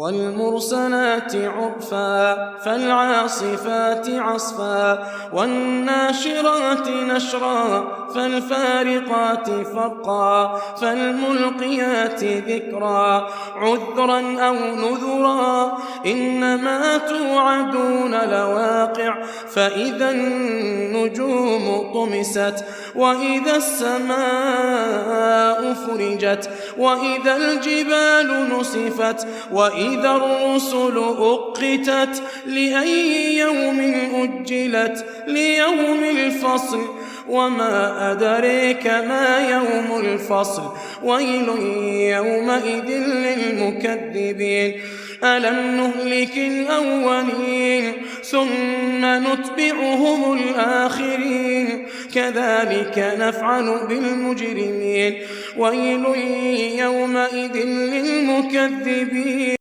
والمرسلات عرفا فالعاصفات عصفا والناشرات نشرا فالفارقات فرقا فالملقيات ذكرا عذرا أو نذرا إنما توعدون لواقع فإذا النجوم طمست وإذا السماء فرجت وإذا الجبال نسفت وإذا الرسل أقتت لأي يوم أجلت ليوم الفصل وما أدريك ما يوم الفصل ويل يومئذ للمكذبين ألم نهلك الأولين ثم نتبعهم الآخرين كذلك نفعل بالمجرمين ويل يومئذ للمكذبين.